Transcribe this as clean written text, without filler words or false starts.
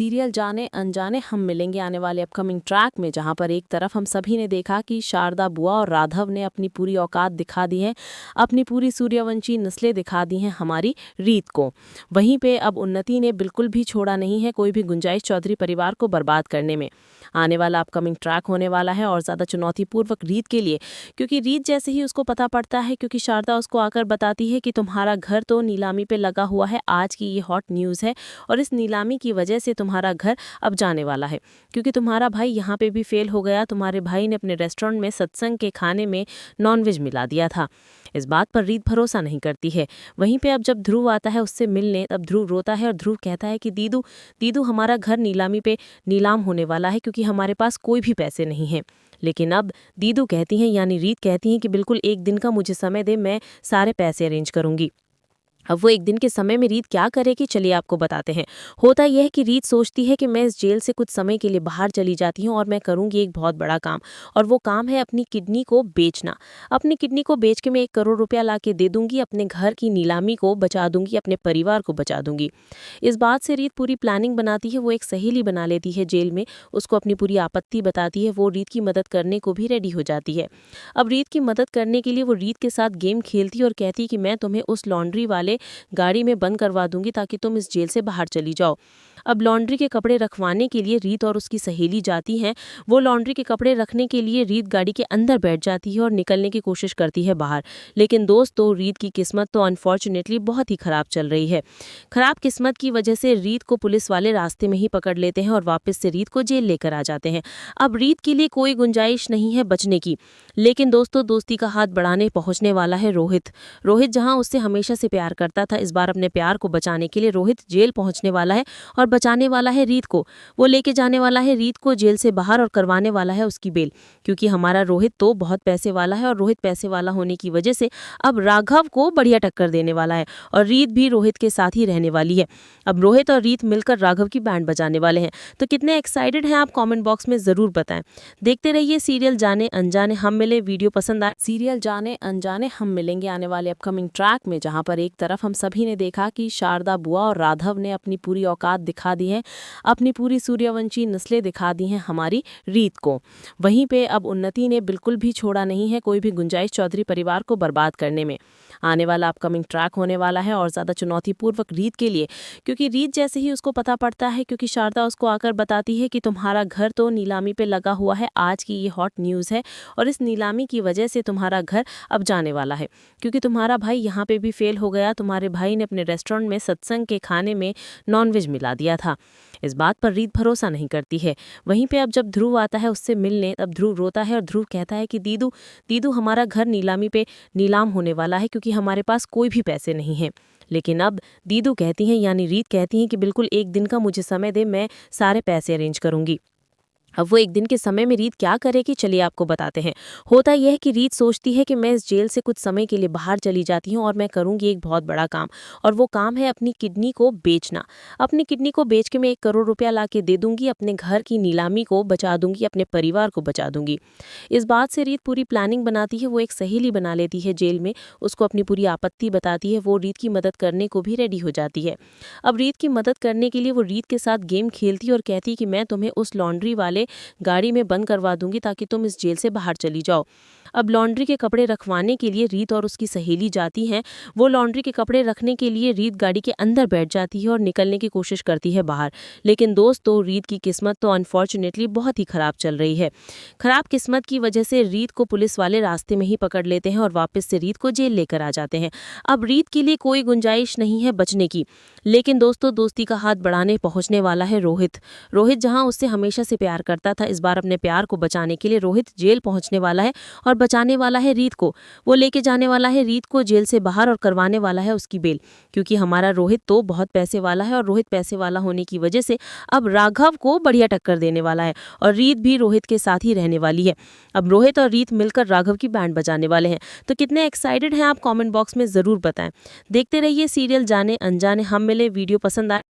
Serial जाने अनजाने हम मिलेंगे आने वाले अपकमिंग ट्रैक में, जहां पर एक तरफ हम सभी ने देखा कि शारदा बुआ और राघव ने अपनी पूरी औकात दिखा दी है, अपनी पूरी सूर्यवंशी नस्लें दिखा दी हैं हमारी रीत को। वहीं पे अब उन्नति ने बिल्कुल भी छोड़ा नहीं है कोई भी गुंजाइश चौधरी परिवार को बर्बाद करने में। आने वाला अपकमिंग ट्रैक होने वाला है और ज़्यादा चुनौतीपूर्वक रीत के लिए, क्योंकि रीत जैसे ही उसको पता पड़ता है, क्योंकि शारदा उसको आकर बताती है कि तुम्हारा घर तो नीलामी पे लगा हुआ है, आज की ये हॉट न्यूज़ है और इस नीलामी की वजह से तुम्हारा घर अब जाने वाला है, क्योंकि तुम्हारा भाई यहाँ पे भी फेल हो गया। तुम्हारे भाई ने अपने रेस्टोरेंट में सत्संग के खाने में नॉनवेज मिला दिया था। इस बात पर रीत भरोसा नहीं करती है। वहीं पे अब जब ध्रुव आता है उससे मिलने, तब ध्रुव रोता है और ध्रुव कहता है कि दीदू दीदू हमारा घर नीलामी पे नीलाम होने वाला है, क्योंकि हमारे पास कोई भी पैसे नहीं हैं। लेकिन अब दीदू कहती हैं, यानी रीत कहती हैं कि बिल्कुल एक दिन का मुझे समय दे, मैं सारे पैसे अरेंज करूंगी। अब वो एक दिन के समय में रीत क्या करेगी, चलिए आपको बताते हैं। होता यह है कि रीत सोचती है कि मैं इस जेल से कुछ समय के लिए बाहर चली जाती हूँ और मैं करूँगी एक बहुत बड़ा काम, और वो काम है अपनी किडनी को बेचना। अपनी किडनी को बेच के मैं 1 करोड़ रुपया ला के दे दूंगी, अपने घर की नीलामी को बचा दूंगी, अपने परिवार को बचा दूंगी। इस बात से रीत पूरी प्लानिंग बनाती है, वो एक सहेली बना लेती है जेल में, उसको अपनी पूरी आपत्ति बताती है, वो रीत की मदद करने को भी रेडी हो जाती है। अब रीत की मदद करने के लिए वो रीत के साथ गेम खेलती है और कहती है कि मैं तुम्हें उस लॉन्ड्री वाले गाड़ी में बंद करवा दूंगी ताकि तुम इस जेल से बाहर चली जाओ। अब लॉन्ड्री के कपड़े रखवाने के लिए रीत और उसकी सहेली जाती हैं। वो लॉन्ड्री के कपड़े रखने के लिए रीत गाड़ी के अंदर बैठ जाती है और निकलने की कोशिश करती है बाहर। लेकिन दोस्तों, रीत की किस्मत तो अनफॉर्चुनेटली बहुत ही खराब चल रही है। खराब किस्मत की वजह से रीत को पुलिस वाले रास्ते में ही पकड़ लेते हैं और वापस से रीत को जेल लेकर आ जाते हैं। अब रीत के लिए कोई गुंजाइश नहीं है बचने की। लेकिन दोस्तों, दोस्ती का हाथ बढ़ाने पहुंचने वाला है रोहित। रोहित जहां उससे हमेशा से प्यार करता था, इस बार अपने प्यार को बचाने के लिए रोहित जेल पहुंचने वाला है और बचाने वाला है रीत को। वो लेके जाने वाला है रीत को जेल से बाहर और करवाने वाला है उसकी बेल, क्योंकि हमारा रोहित तो बहुत पैसे वाला है और रोहित पैसे वाला होने की वजह से अब राघव को बढ़िया टक्कर देने वाला है और रीत भी रोहित के साथ ही रहने वाली है। अब रोहित और रीत मिलकर राघव की बैंड बजाने वाले हैं। तो कितने एक्साइटेड हैं आप, कमेंट बॉक्स में जरूर बताएं। देखते रहिए सीरियल जाने अनजाने हम मिले। वीडियो पसंद आए सीरियल जाने अनजाने हम मिलेंगे आने वाले अपकमिंग ट्रैक में, जहां पर एक तरफ हम सभी ने देखा कि शारदा बुआ और राघव ने अपनी पूरी औकात दिखा दी है, अपनी पूरी सूर्यवंशी नस्लें दिखा दी हैं हमारी रीत को। वहीं पे अब उन्नति ने बिल्कुल भी छोड़ा नहीं है कोई भी गुंजाइश चौधरी परिवार को बर्बाद करने में। आने वाला अपकमिंग ट्रैक होने वाला है और ज़्यादा चुनौतीपूर्वक रीत के लिए, क्योंकि रीत जैसे ही उसको पता पड़ता है, क्योंकि शारदा उसको आकर बताती है कि तुम्हारा घर तो नीलामी पे लगा हुआ है, आज की ये हॉट न्यूज़ है और इस नीलामी की वजह से तुम्हारा घर अब जाने वाला है, क्योंकि तुम्हारा भाई यहाँ पे भी फेल हो गया। तुम्हारे भाई ने अपने रेस्टोरेंट में सत्संग के खाने में नॉनवेज मिला दिया था। इस बात पर रीत भरोसा नहीं करती है। वहीं पे अब जब ध्रुव आता है उससे मिलने, तब ध्रुव रोता है और ध्रुव कहता है कि दीदू दीदू हमारा घर नीलामी पे नीलाम होने वाला है, क्योंकि हमारे पास कोई भी पैसे नहीं हैं। लेकिन अब दीदू कहती हैं, यानी रीत कहती हैं कि बिल्कुल एक दिन का मुझे समय दे, मैं सारे पैसे अरेंज करूंगी। अब वो एक दिन के समय में रीत क्या करेगी, चलिए आपको बताते हैं। होता यह है कि रीत सोचती है कि मैं इस जेल से कुछ समय के लिए बाहर चली जाती हूँ और मैं करूँगी एक बहुत बड़ा काम, और वो काम है अपनी किडनी को बेचना। अपनी किडनी को बेच के मैं 1 करोड़ रुपया ला के दे दूंगी, अपने घर की नीलामी को बचा दूंगी, अपने परिवार को बचा दूंगी। इस बात से रीत पूरी प्लानिंग बनाती है, वो एक सहेली बना लेती है जेल में, उसको अपनी पूरी आपत्ति बताती है, वो रीत की मदद करने को भी रेडी हो जाती है। अब रीत की मदद करने के लिए वो रीत के साथ गेम खेलती है और कहती है कि मैं तुम्हें उस लॉन्ड्री वाले गाड़ी में बंद करवा दूंगी ताकि तुम इस जेल से बाहर चली जाओ। अब लॉन्ड्री के कपड़े रखवाने के लिए रीत और उसकी सहेली जाती हैं। वो लॉन्ड्री के कपड़े रखने के लिए रीत गाड़ी के अंदर बैठ जाती है और निकलने की कोशिश करती है बाहर। लेकिन दोस्तों, रीत की किस्मत तो अनफॉर्चुनेटली बहुत ही खराब चल रही है। खराब किस्मत की वजह से रीत को पुलिस वाले रास्ते में ही पकड़ लेते हैं और वापस से रीत को जेल लेकर आ जाते हैं। अब रीत के लिए कोई गुंजाइश नहीं है बचने की। लेकिन दोस्तों, दोस्ती का हाथ बढ़ाने पहुंचने वाला है रोहित। रोहित जहां उससे हमेशा से प्यार करता था, इस बार अपने प्यार को बचाने के लिए रोहित जेल पहुंचने वाला है और बचाने वाला है रीत को। वो लेके जाने वाला है रीत को जेल से बाहर और करवाने वाला है उसकी बेल, क्योंकि हमारा रोहित तो बहुत पैसे वाला है और रोहित पैसे वाला होने की वजह से अब राघव को बढ़िया टक्कर देने वाला है और रीत भी रोहित के साथ ही रहने वाली है। अब रोहित और रीत मिलकर राघव की बैंड बजाने वाले हैं। तो कितने एक्साइटेड हैं आप, कमेंट बॉक्स में जरूर बताएं। देखते रहिए सीरियल जाने अनजाने हम मिले। वीडियो पसंद आए